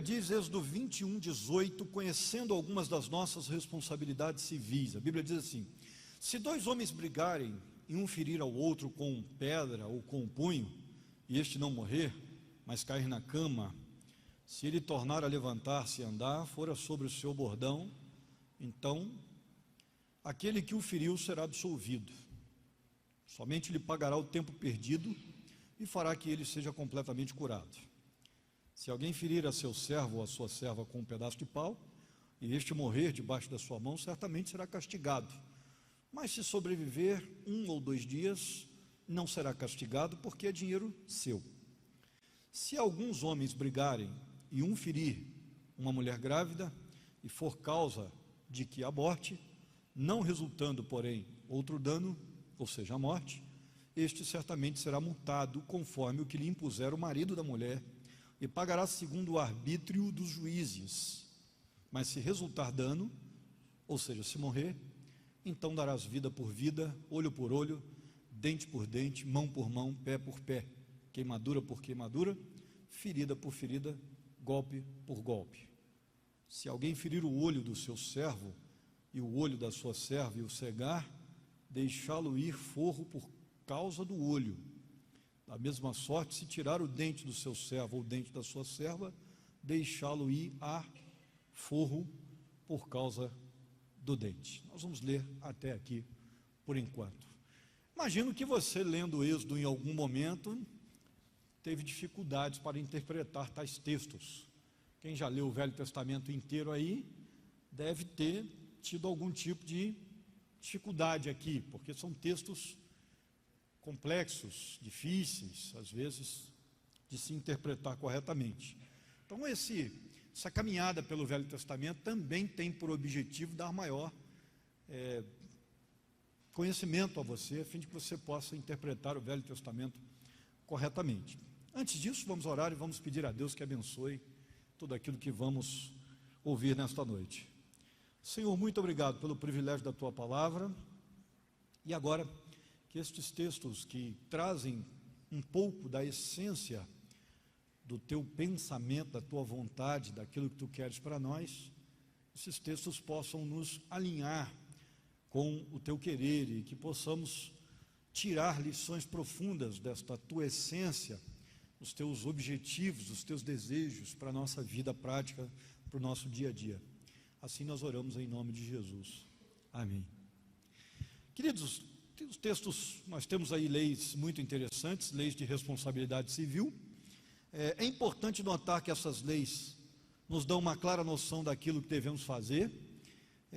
diz, Êxodo 21, 18, conhecendo algumas das nossas responsabilidades civis. A Bíblia diz assim: se dois homens brigarem e um ferir ao outro com pedra ou com punho, e este não morrer, mas cair na cama, se ele tornar a levantar-se e andar, fora sobre o seu bordão, então aquele que o feriu será absolvido. Somente lhe pagará o tempo perdido e fará que ele seja completamente curado. Se alguém ferir a seu servo ou a sua serva com um pedaço de pau, e este morrer debaixo da sua mão, certamente será castigado. Mas se sobreviver 1 ou 2 dias, não será castigado, porque é dinheiro seu. Se alguns homens brigarem e um ferir uma mulher grávida, e for causa de que aborte, não resultando, porém, outro dano, ou seja, a morte, este certamente será multado conforme o que lhe impuser o marido da mulher, e pagará segundo o arbítrio dos juízes. Mas se resultar dano, ou seja, se morrer, então darás vida por vida, olho por olho, dente por dente, mão por mão, pé por pé, queimadura por queimadura, ferida por ferida, golpe por golpe. Se alguém ferir o olho do seu servo e o olho da sua serva e o cegar, deixá-lo ir forro por causa do olho. Da mesma sorte, se tirar o dente do seu servo ou o dente da sua serva, deixá-lo ir a forro por causa do dente. Nós vamos ler até aqui por enquanto. Imagino que você, lendo o Êxodo em algum momento, teve dificuldades para interpretar tais textos. Quem já leu o Velho Testamento inteiro aí, deve ter tido algum tipo de dificuldade aqui, porque são textos complexos, difíceis, às vezes, de se interpretar corretamente. Então, essa caminhada pelo Velho Testamento também tem por objetivo dar maior conhecimento a você, a fim de que você possa interpretar o Velho Testamento corretamente. Antes disso, vamos orar e vamos pedir a Deus que abençoe tudo aquilo que vamos ouvir nesta noite. Senhor, muito obrigado pelo privilégio da Tua Palavra, e agora que estes textos que trazem um pouco da essência do Teu pensamento, da Tua vontade, daquilo que Tu queres para nós, esses textos possam nos alinhar com o Teu querer e que possamos tirar lições profundas desta Tua essência, os Teus objetivos, os Teus desejos para a nossa vida prática, para o nosso dia a dia. Assim nós oramos em nome de Jesus. Amém. Queridos, os textos, nós temos aí leis muito interessantes, leis de responsabilidade civil. É importante notar que essas leis nos dão uma clara noção daquilo que devemos fazer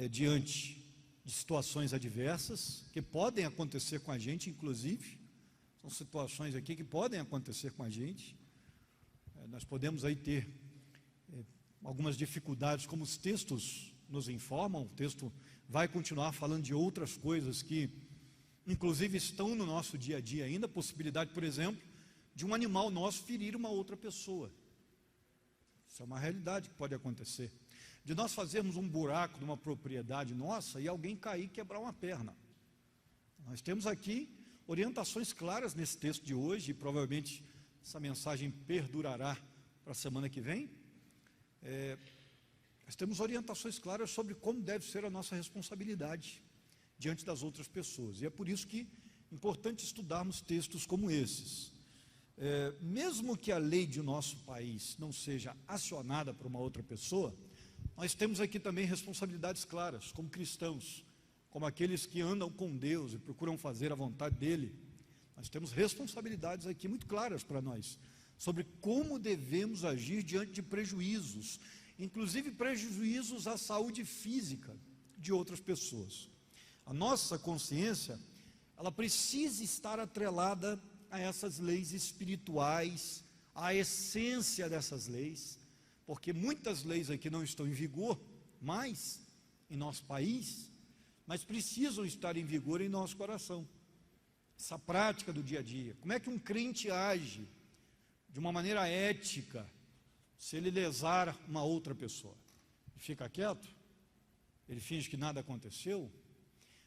diante de situações adversas, que podem acontecer com a gente, inclusive. São situações aqui que podem acontecer com a gente. Nós podemos aí ter algumas dificuldades, como os textos nos informam. O texto vai continuar falando de outras coisas que, inclusive, estão no nosso dia a dia ainda. A possibilidade, por exemplo, de um animal nosso ferir uma outra pessoa. Isso é uma realidade que pode acontecer. De nós fazermos um buraco numa propriedade nossa e alguém cair e quebrar uma perna. Nós temos aqui orientações claras nesse texto de hoje, e provavelmente essa mensagem perdurará para a semana que vem. Nós temos orientações claras sobre como deve ser a nossa responsabilidade diante das outras pessoas, e é por isso que é importante estudarmos textos como esses. Mesmo que a lei de nosso país não seja acionada por uma outra pessoa, nós temos aqui também responsabilidades claras, como cristãos, como aqueles que andam com Deus e procuram fazer a vontade dEle. Nós temos responsabilidades aqui muito claras para nós, sobre como devemos agir diante de prejuízos, inclusive prejuízos à saúde física de outras pessoas. A nossa consciência, ela precisa estar atrelada a essas leis espirituais, à essência dessas leis, porque muitas leis aqui não estão em vigor mais em nosso país, mas precisam estar em vigor em nosso coração. Essa prática do dia a dia, como é que um crente age de uma maneira ética se ele lesar uma outra pessoa? Ele fica quieto? Ele finge que nada aconteceu?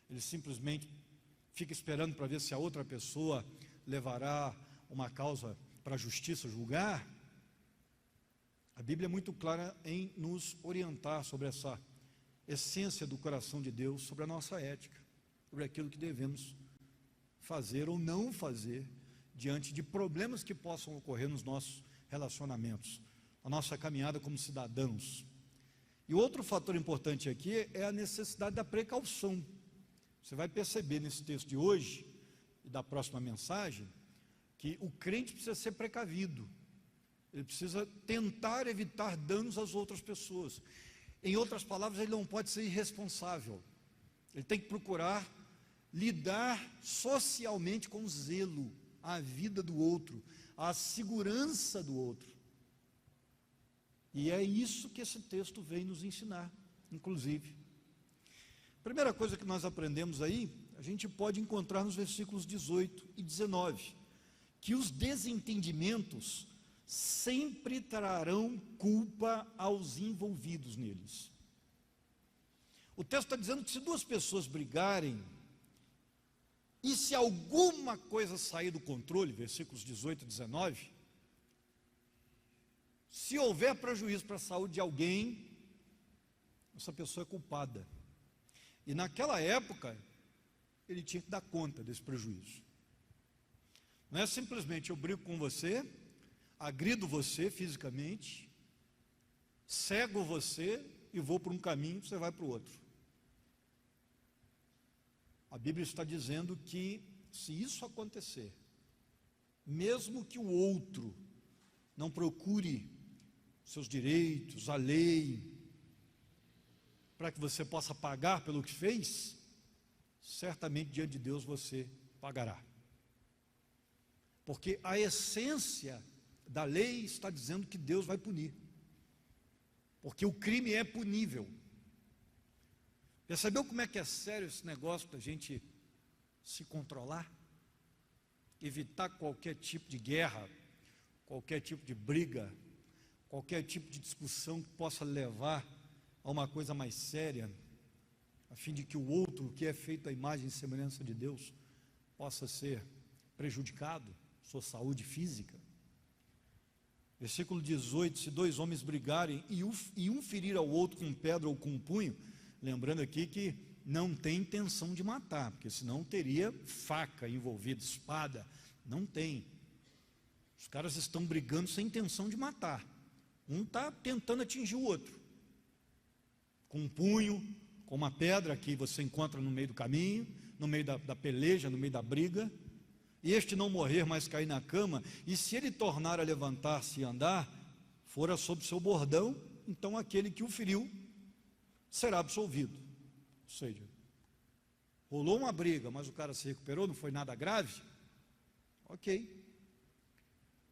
Ele simplesmente fica esperando para ver se a outra pessoa levará uma causa para a justiça julgar? A Bíblia é muito clara em nos orientar sobre essa essência do coração de Deus, sobre a nossa ética, sobre aquilo que devemos fazer ou não fazer diante de problemas que possam ocorrer nos nossos relacionamentos, a nossa caminhada como cidadãos. E outro fator importante aqui é a necessidade da precaução. Você vai perceber nesse texto de hoje e da próxima mensagem que o crente precisa ser precavido. Ele precisa tentar evitar danos às outras pessoas. Em outras palavras, ele não pode ser irresponsável. Ele tem que procurar lidar socialmente com zelo a vida do outro, a segurança do outro. E é isso que esse texto vem nos ensinar, inclusive. Primeira coisa que nós aprendemos aí, a gente pode encontrar nos versículos 18 e 19, que os desentendimentos sempre trarão culpa aos envolvidos neles. O texto está dizendo que se duas pessoas brigarem, e se alguma coisa sair do controle, versículos 18 e 19, se houver prejuízo para a saúde de alguém, essa pessoa é culpada. E naquela época, ele tinha que dar conta desse prejuízo. Não é simplesmente eu brigo com você, agrido você fisicamente, cego você e vou para um caminho, você vai para o outro. A Bíblia está dizendo que se isso acontecer, mesmo que o outro não procure seus direitos, a lei, para que você possa pagar pelo que fez, certamente diante de Deus você pagará. Porque a essência da lei está dizendo que Deus vai punir. Porque o crime é punível. Percebeu como é que é sério esse negócio da gente se controlar? Evitar qualquer tipo de guerra, qualquer tipo de briga, qualquer tipo de discussão que possa levar a uma coisa mais séria, a fim de que o outro, que é feito à imagem e semelhança de Deus, possa ser prejudicado, sua saúde física. Versículo 18, se dois homens brigarem e um ferir ao outro com pedra ou com um punho, lembrando aqui que não tem intenção de matar, porque senão teria faca envolvida, espada, não tem. Os caras estão brigando sem intenção de matar, um está tentando atingir o outro, com um punho, com uma pedra que você encontra no meio do caminho, no meio da peleja, no meio da briga, e este não morrer, mas cair na cama, e se ele tornar a levantar-se e andar, fora sob seu bordão, então aquele que o feriu será absolvido. Ou seja, rolou uma briga, mas o cara se recuperou, não foi nada grave, ok.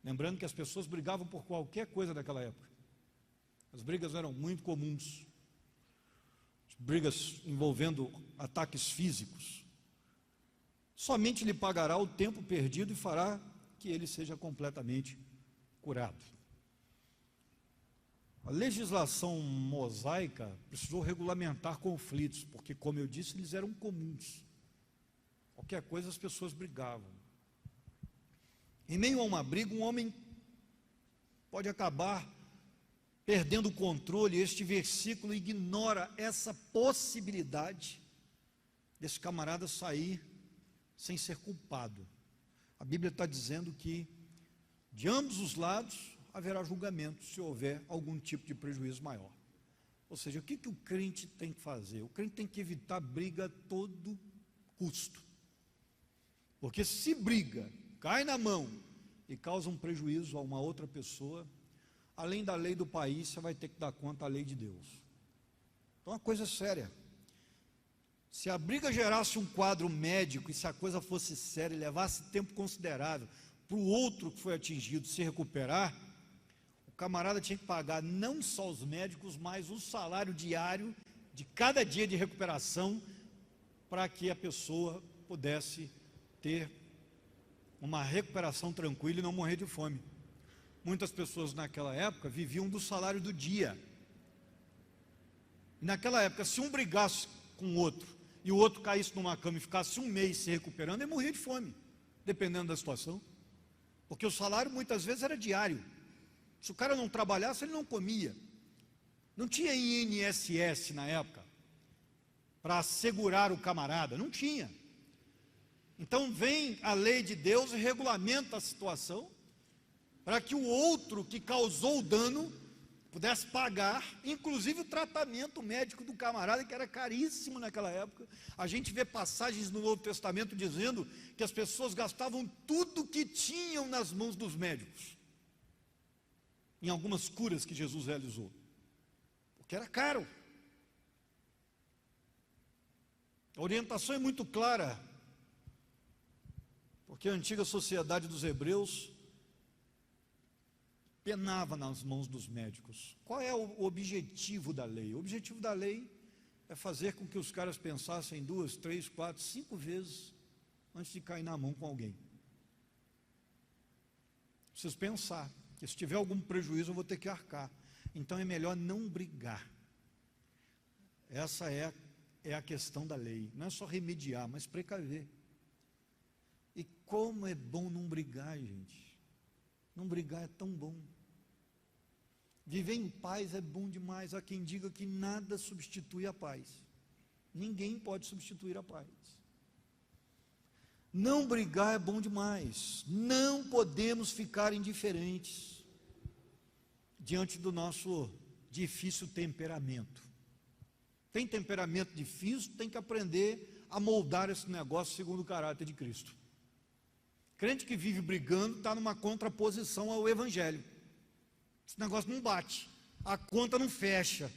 Lembrando que as pessoas brigavam por qualquer coisa naquela época. As brigas eram muito comuns, brigas envolvendo ataques físicos. Somente lhe pagará o tempo perdido e fará que ele seja completamente curado. A legislação mosaica precisou regulamentar conflitos, porque, como eu disse, eles eram comuns. Qualquer coisa as pessoas brigavam. Em meio a uma briga, um homem pode acabar perdendo o controle. Este versículo ignora essa possibilidade desse camarada sair sem ser culpado. A Bíblia está dizendo que de ambos os lados haverá julgamento se houver algum tipo de prejuízo maior. Ou seja, o que o crente tem que fazer? O crente tem que evitar briga a todo custo. Porque se briga, cai na mão e causa um prejuízo a uma outra pessoa, além da lei do país, você vai ter que dar conta à lei de Deus. Então, uma coisa séria. Se a briga gerasse um quadro médico e se a coisa fosse séria e levasse tempo considerável para o outro que foi atingido se recuperar, o camarada tinha que pagar não só os médicos, mas o salário diário de cada dia de recuperação, para que a pessoa pudesse ter uma recuperação tranquila e não morrer de fome. Muitas pessoas naquela época viviam do salário do dia. E naquela época, se um brigasse com o outro e o outro caísse numa cama e ficasse um mês se recuperando, ele morria de fome, dependendo da situação. Porque o salário muitas vezes era diário. Se o cara não trabalhasse, ele não comia. Não tinha INSS na época para assegurar o camarada, não tinha. Então vem a lei de Deus e regulamenta a situação para que o outro que causou o dano pudesse pagar, inclusive o tratamento médico do camarada, que era caríssimo naquela época. A gente vê passagens no Novo Testamento dizendo que as pessoas gastavam tudo que tinham nas mãos dos médicos, em algumas curas que Jesus realizou, porque era caro. A orientação é muito clara, porque a antiga sociedade dos hebreus penava nas mãos dos médicos. Qual é o objetivo da lei? O objetivo da lei é fazer com que os caras pensassem 2, 3, 4, 5 vezes antes de cair na mão com alguém. Preciso pensar, que se tiver algum prejuízo eu vou ter que arcar. Então é melhor não brigar. Essa é a questão da lei. Não é só remediar, mas precaver. E como é bom não brigar, gente. Não brigar é tão bom. Viver em paz é bom demais. Há quem diga que nada substitui a paz. Ninguém pode substituir a paz. Não brigar é bom demais. Não podemos ficar indiferentes diante do nosso difícil temperamento. Tem temperamento difícil, tem que aprender a moldar esse negócio segundo o caráter de Cristo. Crente que vive brigando está numa contraposição ao Evangelho. Esse negócio não bate, a conta não fecha.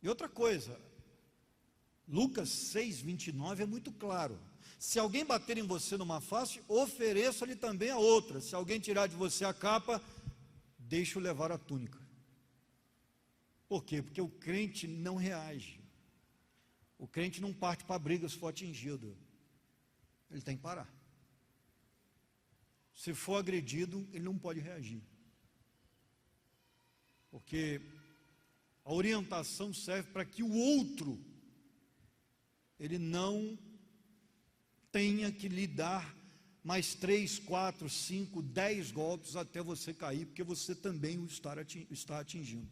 E outra coisa, Lucas 6:29 é muito claro. Se alguém bater em você numa face, ofereça-lhe também a outra. Se alguém tirar de você a capa, deixe-o levar a túnica. Por quê? Porque o crente não reage. O crente não parte para a briga se for atingido. Ele tem que parar. Se for agredido, ele não pode reagir. Porque a orientação serve para que o outro, ele não tenha que lhe dar mais 3, 4, 5, 10 golpes até você cair, porque você também o está atingindo.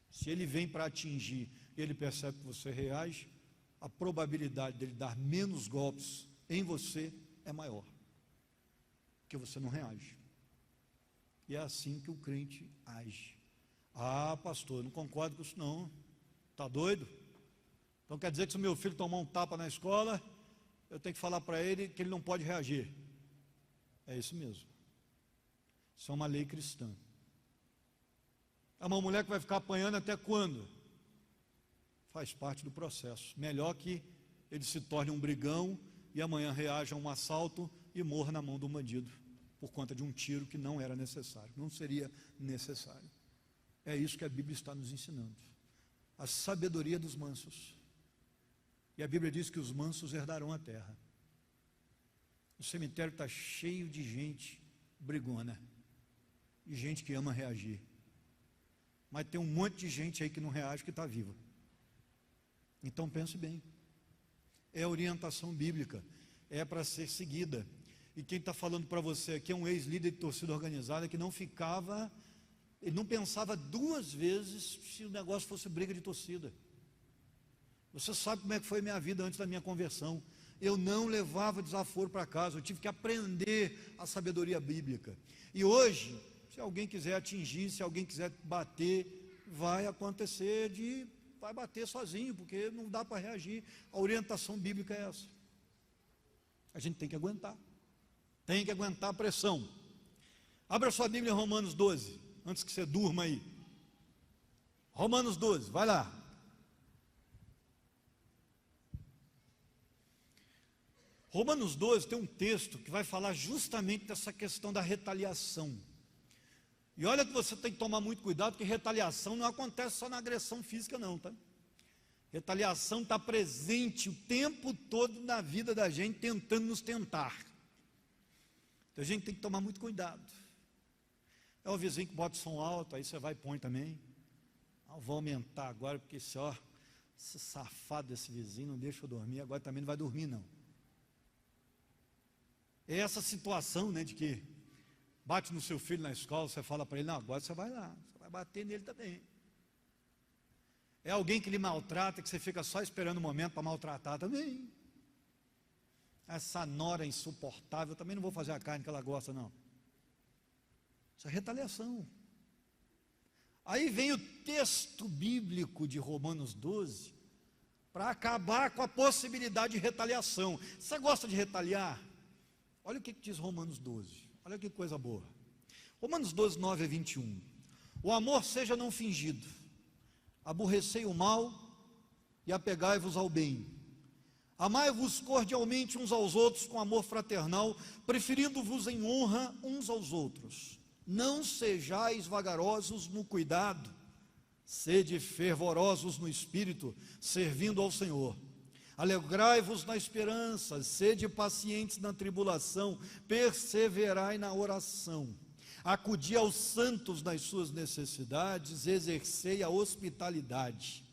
Se ele vem para atingir e ele percebe que você reage, a probabilidade dele dar menos golpes em você é maior, porque você não reage. E é assim que o crente age. Ah, pastor, eu não concordo com isso não. Está doido? Então quer dizer que se o meu filho tomar um tapa na escola, eu tenho que falar para ele que ele não pode reagir. É isso mesmo. Isso é uma lei cristã. É uma mulher que vai ficar apanhando até quando? Faz parte do processo. Melhor que ele se torne um brigão e amanhã reaja a um assalto e morra na mão do bandido por conta de um tiro que não era necessário, não seria necessário. É isso que a Bíblia está nos ensinando. A sabedoria dos mansos. E a Bíblia diz que os mansos herdarão a terra. O cemitério está cheio de gente brigona, de gente que ama reagir. Mas tem um monte de gente aí que não reage, que está viva. Então pense bem. É orientação bíblica, é para ser seguida. E quem está falando para você aqui é um ex-líder de torcida organizada que não ficava, ele não pensava 2 vezes se o negócio fosse briga de torcida. Você sabe como é que foi a minha vida antes da minha conversão. Eu não levava desaforo para casa, eu tive que aprender a sabedoria bíblica. E hoje, se alguém quiser atingir, se alguém quiser bater, vai acontecer vai bater sozinho, porque não dá para reagir. A orientação bíblica é essa. A gente tem que aguentar. Tem que aguentar a pressão. Abra sua Bíblia em Romanos 12, antes que você durma aí. Romanos 12, vai lá. Romanos 12 tem um texto que vai falar justamente dessa questão da retaliação. E olha que você tem que tomar muito cuidado, porque retaliação não acontece só na agressão física não, tá? Retaliação está presente o tempo todo na vida da gente, tentando nos tentar. Então a gente tem que tomar muito cuidado. É o vizinho que bota o som alto, aí você vai e põe também. Vou aumentar agora, porque esse safado desse vizinho não deixa eu dormir, agora também não vai dormir não. É essa situação, né, de que bate no seu filho na escola, você fala para ele, não, agora você vai lá, você vai bater nele também. É alguém que lhe maltrata, que você fica só esperando o momento para maltratar também. Essa nora insuportável, também não vou fazer a carne que ela gosta, não. Isso é retaliação. Aí vem o texto bíblico de Romanos 12, para acabar com a possibilidade de retaliação. Você gosta de retaliar? Olha o que diz Romanos 12, olha que coisa boa. Romanos 12, 9 a 21. O amor seja não fingido, aborrecei o mal e apegai-vos ao bem. Amai-vos cordialmente uns aos outros com amor fraternal, preferindo-vos em honra uns aos outros. Não sejais vagarosos no cuidado, sede fervorosos no espírito, servindo ao Senhor. Alegrai-vos na esperança, sede pacientes na tribulação, perseverai na oração. Acudi aos santos nas suas necessidades, exercei a hospitalidade.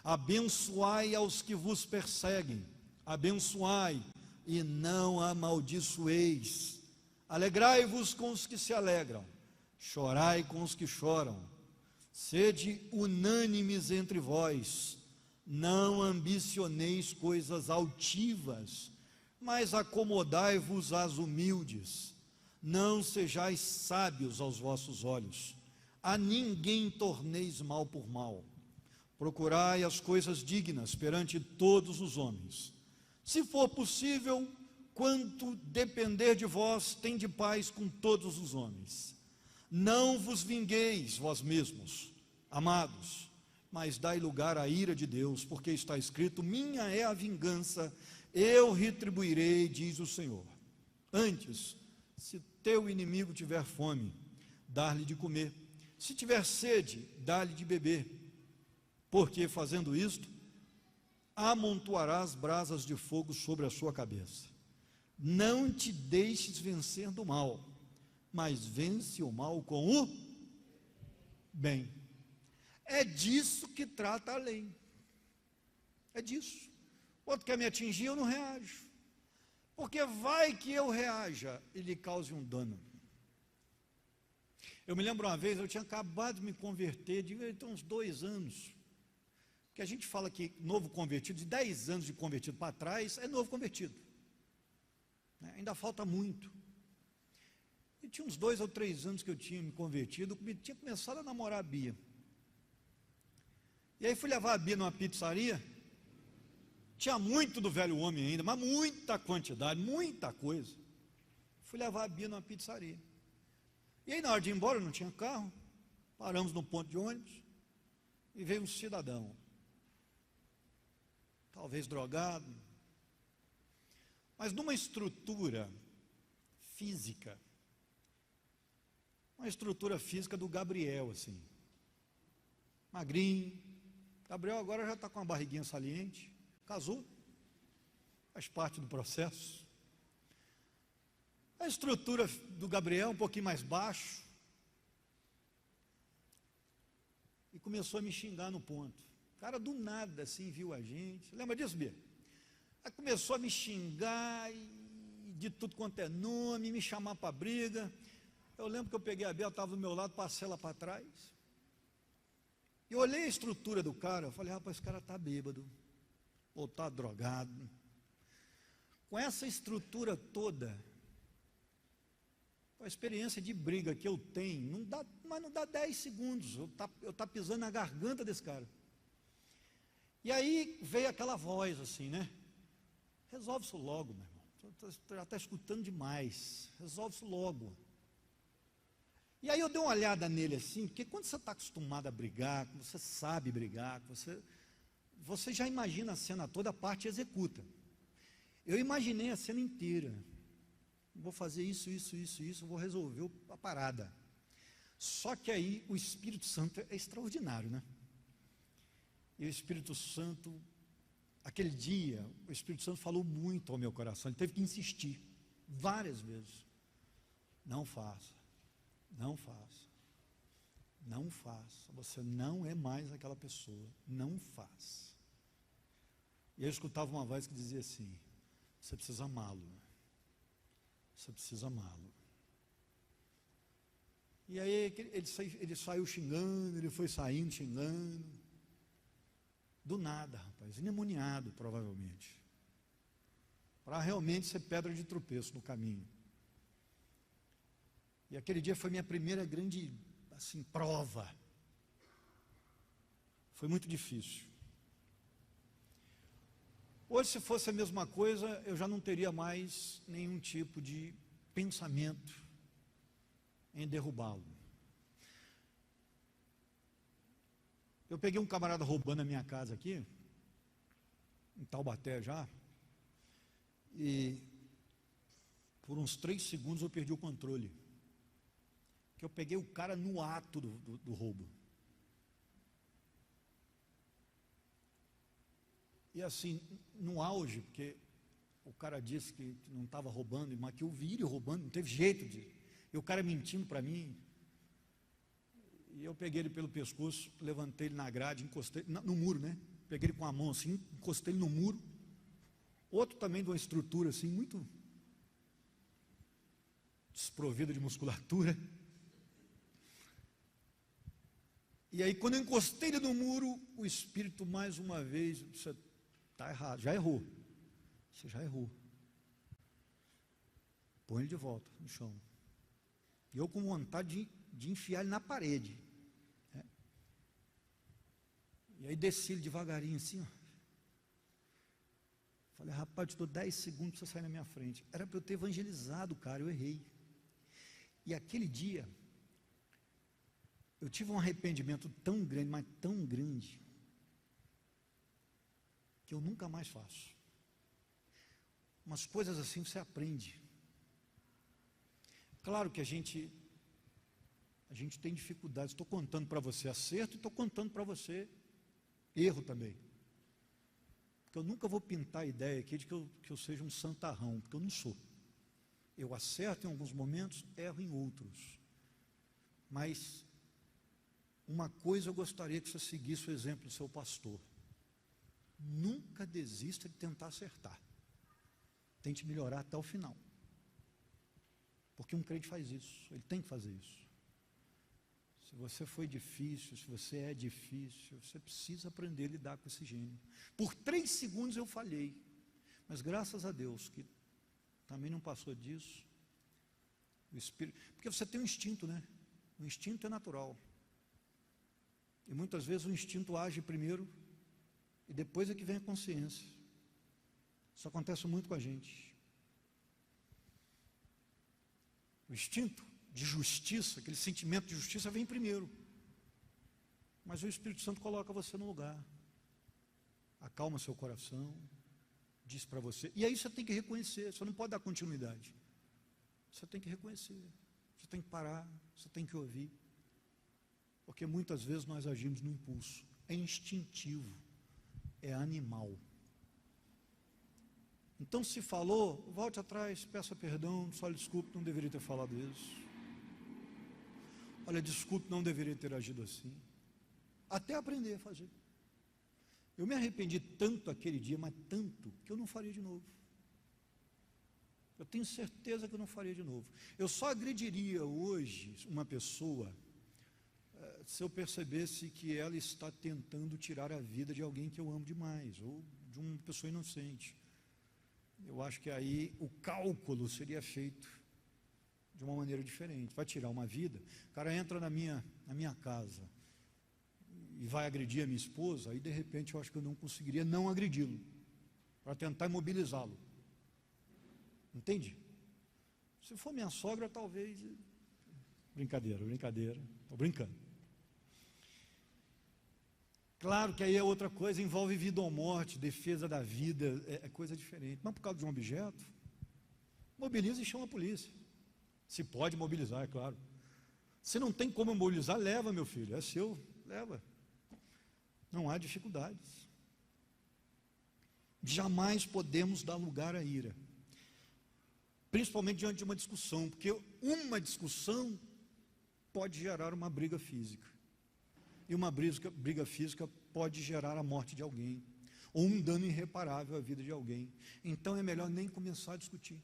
Abençoai aos que vos perseguem, abençoai e não amaldiçoeis. Alegrai-vos com os que se alegram, chorai com os que choram. Sede unânimes entre vós, não ambicioneis coisas altivas, mas acomodai-vos às humildes. Não sejais sábios aos vossos olhos, a ninguém torneis mal por mal. Procurai as coisas dignas perante todos os homens. Se for possível, quanto depender de vós, tende paz com todos os homens. Não vos vingueis vós mesmos, amados, mas dai lugar à ira de Deus, porque está escrito, minha é a vingança, eu retribuirei, diz o Senhor. Antes, se teu inimigo tiver fome, dar-lhe de comer, se tiver sede, dá-lhe de beber, porque fazendo isto, amontoarás brasas de fogo sobre a sua cabeça. Não te deixes vencer do mal, mas vence o mal com o bem. É disso que trata a lei. É disso. O outro quer me atingir, eu não reajo. Porque vai que eu reaja e lhe cause um dano. Eu me lembro uma vez, eu tinha acabado de me converter, devia ter uns 2 anos. Porque a gente fala que novo convertido, de 10 anos de convertido para trás, é novo convertido. Ainda falta muito. E tinha uns 2 ou 3 anos que eu tinha me convertido, tinha começado a namorar a Bia. E aí fui levar a Bia numa pizzaria, tinha muito do velho homem ainda, mas muita quantidade, muita coisa. Fui levar a Bia numa pizzaria. E aí na hora de ir embora, eu não tinha carro, paramos no ponto de ônibus, e veio um cidadão, talvez drogado, mas numa estrutura física, uma estrutura física do Gabriel, assim, magrinho. Gabriel agora já está com uma barriguinha saliente, casou, faz parte do processo. A estrutura do Gabriel um pouquinho mais baixo, e começou a me xingar no ponto. O cara do nada assim viu a gente, lembra disso, Bia? Aí começou a me xingar, e de tudo quanto é nome, me chamar para briga. Eu lembro que eu peguei a Bia, ela estava do meu lado, passei ela para trás, e olhei a estrutura do cara, eu falei, rapaz, esse cara está bêbado, ou está drogado. Com essa estrutura toda, com a experiência de briga que eu tenho, mas não dá 10 segundos, eu tá pisando na garganta desse cara. E aí veio aquela voz assim, né? Resolve isso logo, meu irmão, já está escutando demais, resolve isso logo. E aí eu dei uma olhada nele assim, porque quando você está acostumado a brigar, você sabe brigar, você já imagina a cena toda, a parte executa. Eu imaginei a cena inteira. Vou fazer isso, vou resolver a parada. Só que aí o Espírito Santo é extraordinário, né? E o Espírito Santo, aquele dia, o Espírito Santo falou muito ao meu coração, ele teve que insistir, várias vezes. Não faça, não faça, não faça, você não é mais aquela pessoa, não faça. E eu escutava uma voz que dizia assim, você precisa amá-lo. Você precisa amá-lo. E aí ele saiu xingando, ele foi saindo xingando. Do nada, rapaz, endemoniado provavelmente. Para realmente ser pedra de tropeço no caminho. E aquele dia foi minha primeira grande, assim, prova. Foi muito difícil. Hoje, se fosse a mesma coisa, eu já não teria mais nenhum tipo de pensamento em derrubá-lo. Eu peguei um camarada roubando a minha casa aqui, em Taubaté já, e por uns 3 segundos eu perdi o controle. Que eu peguei o cara no ato do roubo. E assim, no auge, porque o cara disse que não estava roubando, mas que eu vi ele roubando, não teve jeito de. E o cara mentindo para mim. E eu peguei ele pelo pescoço, levantei ele na grade, encostei no muro, né? Peguei ele com a mão assim, encostei ele no muro. Outro também de uma estrutura assim, muito desprovida de musculatura. E aí, quando eu encostei ele no muro, o Espírito mais uma vez, você está errado, já errou. Você já errou. Põe ele de volta no chão. E eu com vontade de enfiar ele na parede. Né? E aí desci ele devagarinho assim, ó. Falei, rapaz, eu te dou 10 segundos para você sair na minha frente. Era para eu ter evangelizado o cara, eu errei. E aquele dia, eu tive um arrependimento tão grande, mas tão grande, que eu nunca mais faço. Umas coisas assim você aprende. Claro que a gente tem dificuldades. Estou contando para você acerto e estou contando para você erro também. Porque eu nunca vou pintar a ideia aqui de que eu seja um santarrão, porque eu não sou. Eu acerto em alguns momentos, erro em outros. Mas uma coisa eu gostaria que você seguisse o exemplo do seu pastor. Nunca desista de tentar acertar. Tente melhorar até o final. Porque um crente faz isso, ele tem que fazer isso. Se você foi difícil, se você é difícil, você precisa aprender a lidar com esse gênio. Por 3 segundos eu falhei, mas graças a Deus que também não passou disso. O Espírito, porque você tem um instinto, né? O instinto é natural. E muitas vezes o instinto age primeiro e depois é que vem a consciência. Isso acontece muito com a gente. O instinto de justiça, aquele sentimento de justiça vem primeiro. Mas o Espírito Santo coloca você no lugar. Acalma seu coração, diz para você. E aí você tem que reconhecer, você não pode dar continuidade. Você tem que reconhecer, você tem que parar, você tem que ouvir. Porque muitas vezes nós agimos no impulso. É instintivo, é animal. Então se falou, volte atrás, peça perdão, só desculpe, não deveria ter falado isso. Olha, desculpe, não deveria ter agido assim. Até aprender a fazer. Eu me arrependi tanto aquele dia, mas tanto, que eu não faria de novo. Eu tenho certeza que eu não faria de novo. Eu só agrediria hoje uma pessoa se eu percebesse que ela está tentando tirar a vida de alguém que eu amo demais, ou de uma pessoa inocente. Eu acho que aí o cálculo seria feito de uma maneira diferente. Vai tirar uma vida, o cara entra na minha casa e vai agredir a minha esposa, aí de repente eu acho que eu não conseguiria não agredi-lo, para tentar imobilizá-lo. Entende? Se for minha sogra, talvez. Brincadeira, estou brincando. Claro que aí é outra coisa, envolve vida ou morte, defesa da vida, é coisa diferente. Mas por causa de um objeto, mobiliza e chama a polícia. Se pode mobilizar, é claro. Se não tem como mobilizar, leva, meu filho, é seu, leva. Não há dificuldades. Jamais podemos dar lugar à ira. Principalmente diante de uma discussão, porque uma discussão pode gerar uma briga física. E uma briga física pode gerar a morte de alguém, ou um dano irreparável à vida de alguém. Então é melhor nem começar a discutir.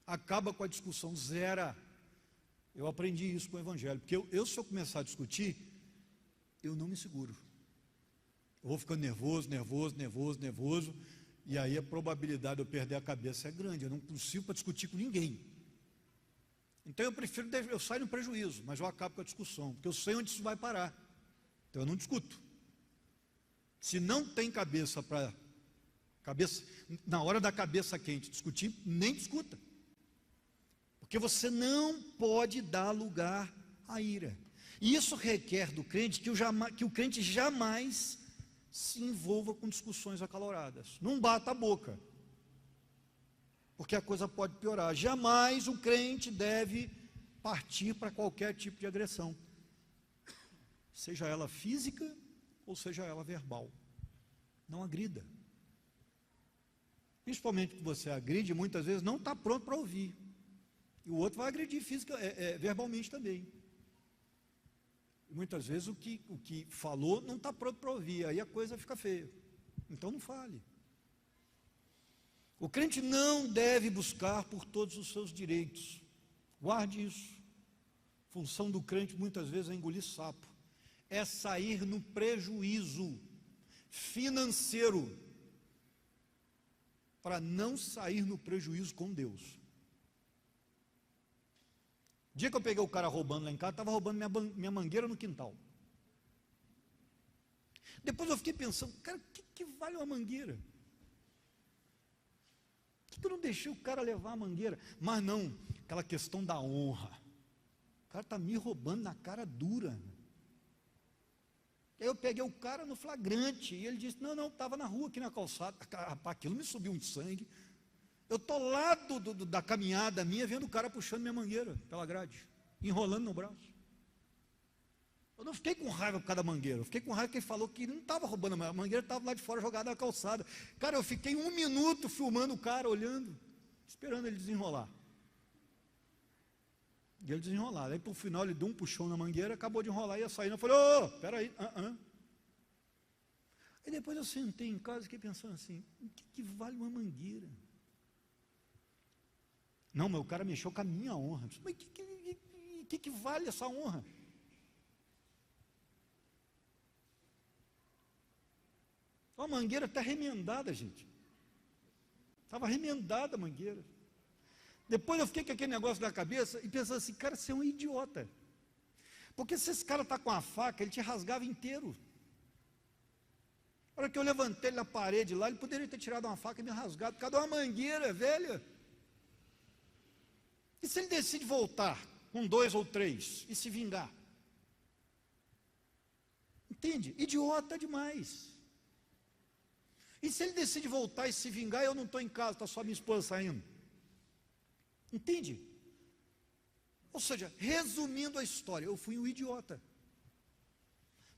acaba com a discussão, zera. Eu aprendi isso com o Evangelho, porque se eu começar a discutir, eu não me seguro. Eu vou ficando nervoso, e aí a probabilidade de eu perder a cabeça é grande. Eu não consigo para discutir com ninguém. Então eu saio no prejuízo, mas eu acabo com a discussão, porque eu sei onde isso vai parar. Então eu não discuto. Se não tem cabeça na hora da cabeça quente discutir, nem discuta. Porque você não pode dar lugar à ira. E isso requer do crente que o crente jamais se envolva com discussões acaloradas. Não bata a boca, porque a coisa pode piorar. Jamais o crente deve partir para qualquer tipo de agressão, seja ela física ou seja ela verbal. Não agrida. Principalmente que você agride, muitas vezes não está pronto para ouvir. E o outro vai agredir verbalmente também. E muitas vezes o que falou não está pronto para ouvir, aí a coisa fica feia. Então não fale. O crente não deve buscar por todos os seus direitos. Guarde isso. A função do crente muitas vezes é engolir sapo. É sair no prejuízo financeiro, para não sair no prejuízo com Deus. O dia que eu peguei o cara roubando lá em casa, estava roubando minha mangueira no quintal. Depois eu fiquei pensando, cara, o que vale uma mangueira? Por que eu não deixei o cara levar a mangueira? Mas não, aquela questão da honra. O cara está me roubando na cara dura. Aí eu peguei o cara no flagrante, e ele disse, não, estava na rua, aqui na calçada. Rapaz, aquilo me subiu um sangue. Eu estou lá da caminhada minha, vendo o cara puxando minha mangueira pela grade, enrolando no braço. Eu não fiquei com raiva por causa da mangueira, eu fiquei com raiva porque ele falou que ele não estava roubando a mangueira, estava lá de fora jogada na calçada. Cara, eu fiquei 1 minuto filmando o cara, olhando, esperando ele desenrolar. E ele desenrolar. Aí, por final, ele deu um puxão na mangueira, acabou de enrolar e ia sair. Eu falei, peraí, Aí depois eu sentei em casa e fiquei pensando assim, o que vale uma mangueira? Não, mas o cara mexeu com a minha honra. Mas o que vale essa honra? A mangueira está remendada, gente. Estava remendada a mangueira. Depois eu fiquei com aquele negócio na cabeça e pensando assim, cara, você é um idiota. Porque se esse cara está com a faca, ele te rasgava inteiro. A hora que eu levantei ele na parede lá, ele poderia ter tirado uma faca e me rasgado, por causa de uma mangueira velha. E se ele decide voltar com 2 ou 3 e se vingar? Entende? Idiota demais. E se ele decide voltar e se vingar, eu não estou em casa, está só minha esposa saindo? Entende? Ou seja, resumindo a história, eu fui um idiota.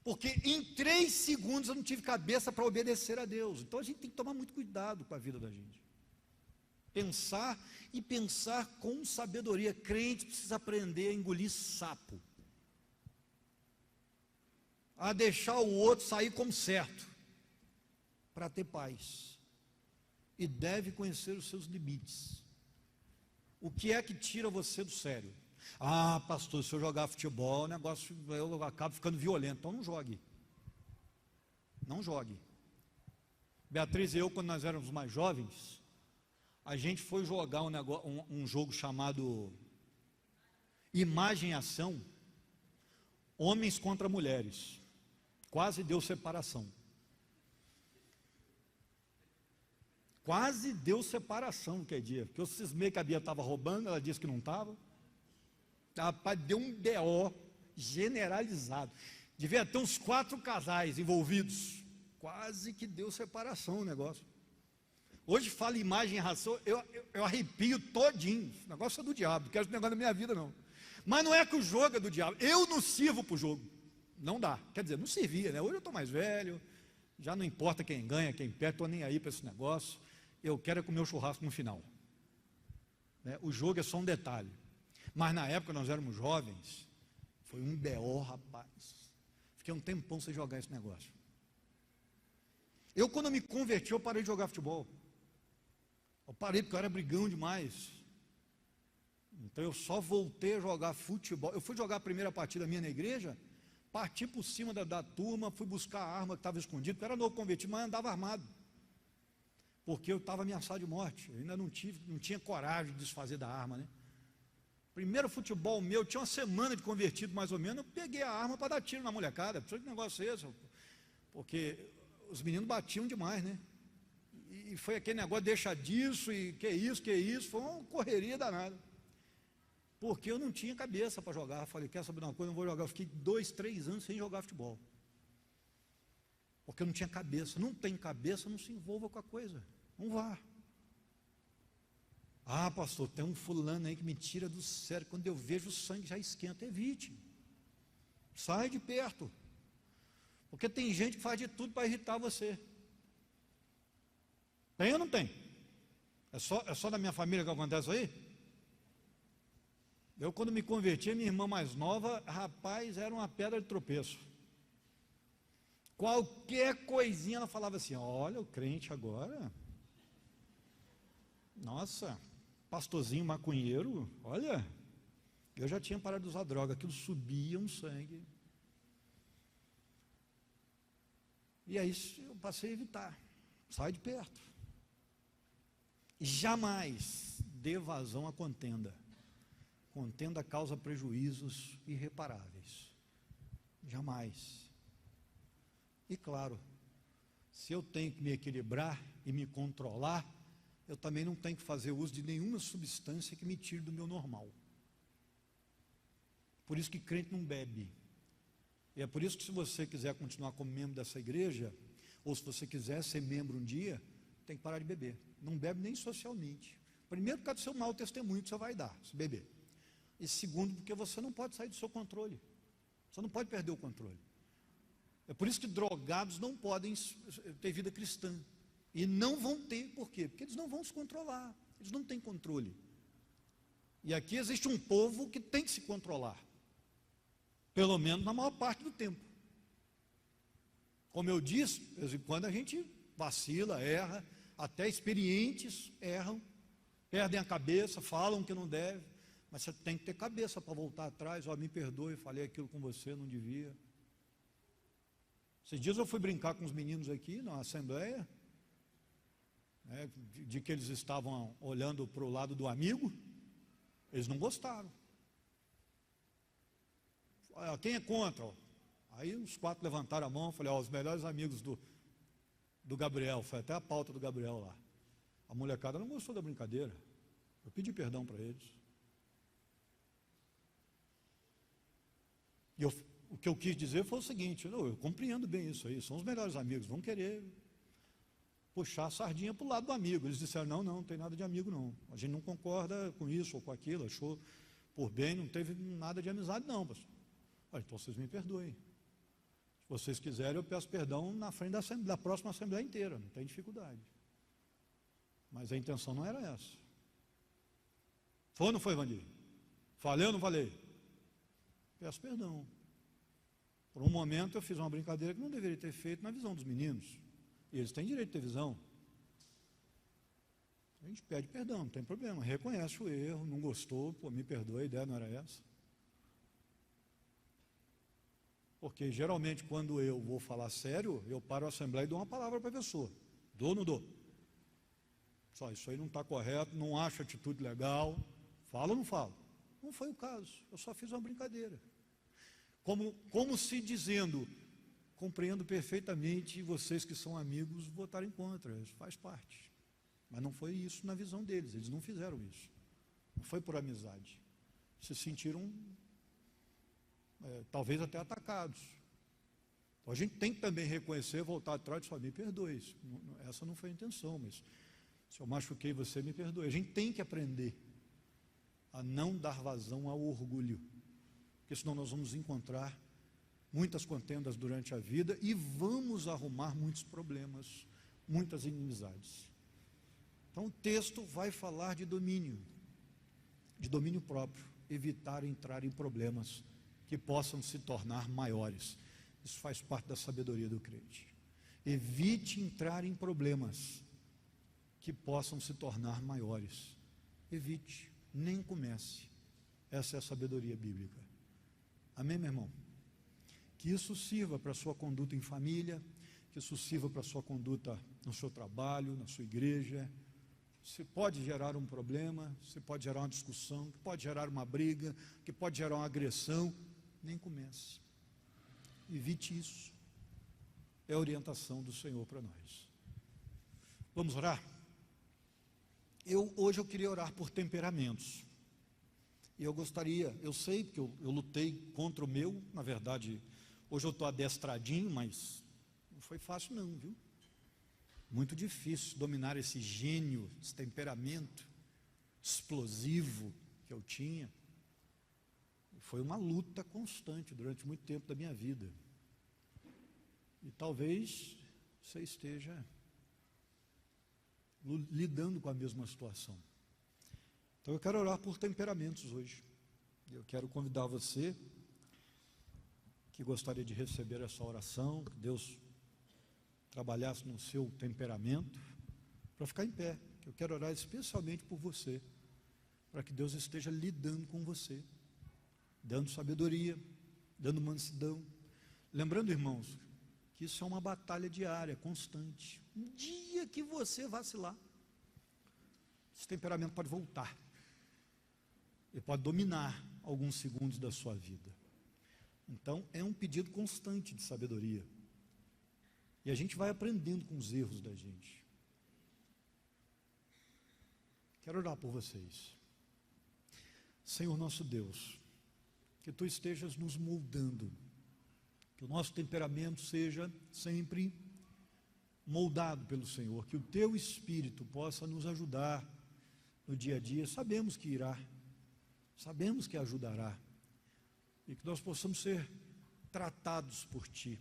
Porque em 3 segundos eu não tive cabeça para obedecer a Deus. Então a gente tem que tomar muito cuidado com a vida da gente. Pensar e pensar com sabedoria. Crente precisa aprender a engolir sapo. A deixar o outro sair como certo. Para ter paz. E deve conhecer os seus limites. O que é que tira você do sério? Ah, pastor, se eu jogar futebol, o negócio, eu acabo ficando violento. Então não jogue. Não jogue. Beatriz e eu, quando nós éramos mais jovens, a gente foi jogar um jogo chamado Imagem e Ação, Homens contra Mulheres. Quase deu separação. Quase deu separação aquele dia, porque eu cismei que a Bia estava roubando, ela disse que não estava. Rapaz, deu um BO generalizado. Devia ter uns 4 casais envolvidos. Quase que deu separação o negócio. Hoje fala imagem e ração, eu arrepio todinho. Esse negócio é do diabo, não quero esse negócio na minha vida não. Mas não é que o jogo é do diabo, eu não sirvo para o jogo. Não dá, quer dizer, não servia, né? Hoje eu estou mais velho, já não importa quem ganha, quem perde, estou nem aí para esse negócio. Eu quero comer o churrasco no final, né? O jogo é só um detalhe. Mas na época nós éramos jovens, foi um BO, rapaz. Fiquei um tempão sem jogar esse negócio. Eu, quando me converti, eu parei de jogar futebol. Eu parei porque eu era brigão demais. Então eu só voltei a jogar futebol. Eu fui jogar a primeira partida minha na igreja, parti por cima da turma, fui buscar a arma que estava escondida, porque eu era novo convertido, mas andava armado, porque eu estava ameaçado de morte. Eu ainda não tinha coragem de desfazer da arma, né? Primeiro futebol meu, tinha uma semana de convertido mais ou menos, eu peguei a arma para dar tiro na molecada. Que negócio é esse? Porque os meninos batiam demais, né? E foi aquele negócio, deixa disso, e que isso, foi uma correria danada. Porque eu não tinha cabeça para jogar. Eu falei, quer saber de uma coisa, eu não vou jogar. Eu fiquei 2, 3 anos sem jogar futebol. Porque eu não tinha cabeça. Não tem cabeça, não se envolva com a coisa. Não vá. Ah, pastor, tem um fulano aí que me tira do sério. Quando eu vejo o sangue já esquenta. Evite. Sai de perto. Porque tem gente que faz de tudo para irritar você. Tem ou não tem? É só da minha família que acontece isso aí? Eu, quando me converti, minha irmã mais nova, rapaz, era uma pedra de tropeço. Qualquer coisinha ela falava assim: olha, o crente agora, nossa, pastorzinho maconheiro, olha, eu já tinha parado de usar droga, aquilo subia um sangue. E aí eu passei a evitar, sai de perto. Jamais dê vazão à contenda. Contenda causa prejuízos irreparáveis. Jamais. E claro, se eu tenho que me equilibrar e me controlar, eu também não tenho que fazer uso de nenhuma substância que me tire do meu normal. Por isso que crente não bebe. E é por isso que, se você quiser continuar como membro dessa igreja, ou se você quiser ser membro um dia, tem que parar de beber. Não bebe nem socialmente. Primeiro, por causa do seu mau testemunho que você vai dar, se beber. E segundo, porque você não pode sair do seu controle. Você não pode perder o controle. É por isso que drogados não podem ter vida cristã. E não vão ter, por quê? Porque eles não vão se controlar. Eles não têm controle. E aqui existe um povo que tem que se controlar. Pelo menos na maior parte do tempo. Como eu disse, de vez em quando a gente vacila, erra, até experientes erram, perdem a cabeça, falam que não deve, mas você tem que ter cabeça para voltar atrás. Ó, me perdoe, falei aquilo com você, não devia. Esses dias eu fui brincar com os meninos aqui na assembleia, né, de que eles estavam olhando para o lado do amigo, eles não gostaram. Quem é contra? Aí os 4 levantaram a mão, falei, os melhores amigos do Gabriel, foi até a pauta do Gabriel lá. A molecada não gostou da brincadeira, eu pedi perdão para eles. E o que eu quis dizer foi o seguinte: eu compreendo bem isso aí, são os melhores amigos, vão querer puxar a sardinha para o lado do amigo. Eles disseram, não tem nada de amigo não, a gente não concorda com isso ou com aquilo, achou por bem, não teve nada de amizade não, pastor. Então vocês me perdoem. Se vocês quiserem, eu peço perdão na frente da próxima assembleia inteira, não tem dificuldade. Mas a intenção não era essa. Foi ou não foi, Vandir? Falei ou não falei? Peço perdão. Por um momento eu fiz uma brincadeira que não deveria ter feito na visão dos meninos. E eles têm direito de ter visão. A gente pede perdão, não tem problema. Reconhece o erro, não gostou, me perdoa, a ideia não era essa. Porque geralmente quando eu vou falar sério, eu paro a assembleia e dou uma palavra para a pessoa. Dou ou não dou? Só isso aí não está correto, não acho atitude legal. Falo ou não falo? Não foi o caso, eu só fiz uma brincadeira. Como se dizendo, compreendo perfeitamente, vocês que são amigos votarem contra, isso faz parte. Mas não foi isso na visão deles, eles não fizeram isso. Não foi por amizade. Se sentiram, talvez até atacados. Então a gente tem que também reconhecer, voltar atrás e falar, me perdoe, essa não foi a intenção, mas se eu machuquei você, me perdoe. A gente tem que aprender a não dar vazão ao orgulho, porque senão nós vamos encontrar muitas contendas durante a vida e vamos arrumar muitos problemas, muitas inimizades. Então o texto vai falar de domínio próprio, evitar entrar em problemas que possam se tornar maiores. Isso faz parte da sabedoria do crente. Evite entrar em problemas que possam se tornar maiores. Evite. nem comece. Essa é a sabedoria bíblica. Amém, meu irmão? Que isso sirva para a sua conduta em família, que isso sirva para a sua conduta no seu trabalho, na sua igreja. Você pode gerar um problema, você pode gerar uma discussão, que pode gerar uma briga, que pode gerar uma agressão. Nem comece. Evite isso. É a orientação do Senhor para nós. Vamos orar? Hoje eu queria orar por temperamentos. E eu gostaria, eu sei que eu lutei contra o meu, na verdade, hoje eu estou adestradinho, mas não foi fácil não, viu? Muito difícil dominar esse gênio, esse temperamento explosivo que eu tinha. Foi uma luta constante durante muito tempo da minha vida. E talvez você esteja lidando com a mesma situação. Então eu quero orar por temperamentos hoje. Eu quero convidar você que gostaria de receber essa oração, que Deus trabalhasse no seu temperamento, para ficar em pé. Eu quero orar especialmente por você, para que Deus esteja lidando com você, dando sabedoria, dando mansidão. Lembrando, irmãos, que isso é uma batalha diária, constante. Um dia que você vacilar, esse temperamento pode voltar. Ele pode dominar alguns segundos da sua vida. Então, é um pedido constante de sabedoria. E a gente vai aprendendo com os erros da gente. Quero orar por vocês. Senhor nosso Deus, que Tu estejas nos moldando, que o nosso temperamento seja sempre moldado pelo Senhor, que o Teu Espírito possa nos ajudar no dia a dia. Sabemos que irá, sabemos que ajudará, e que nós possamos ser tratados por Ti,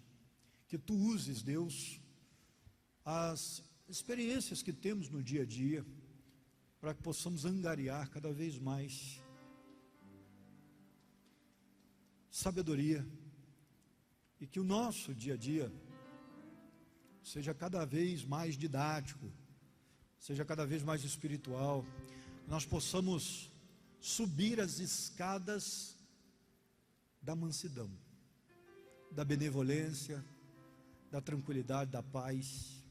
que Tu uses, Deus, as experiências que temos no dia a dia, para que possamos angariar cada vez mais sabedoria, e que o nosso dia a dia seja cada vez mais didático, seja cada vez mais espiritual, que nós possamos subir as escadas da mansidão, da benevolência, da tranquilidade, da paz.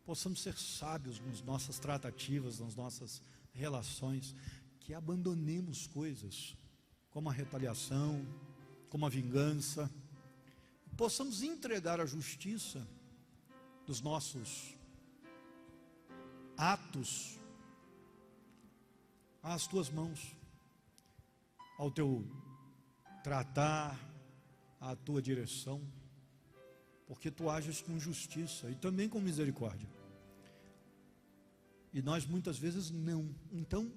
Possamos ser sábios nas nossas tratativas, nas nossas relações, que abandonemos coisas como a retaliação, como a vingança, possamos entregar a justiça dos nossos atos às Tuas mãos, ao Teu tratar, à Tua direção, porque Tu ages com justiça e também com misericórdia, e nós muitas vezes não. Então,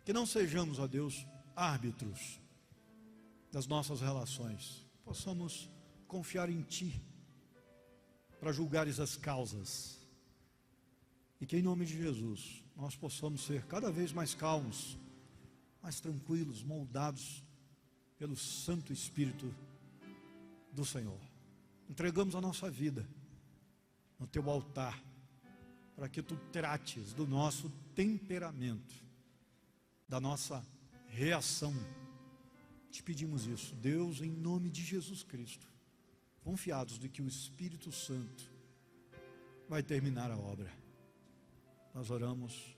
que não sejamos, ó Deus, árbitros das nossas relações, possamos confiar em Ti para julgares as causas, e que em nome de Jesus nós possamos ser cada vez mais calmos, mais tranquilos, moldados pelo Santo Espírito do Senhor. Entregamos a nossa vida no Teu altar, para que Tu trates do nosso temperamento, da nossa reação. Te pedimos isso, Deus, em nome de Jesus Cristo, confiados de que o Espírito Santo vai terminar a obra. Nós oramos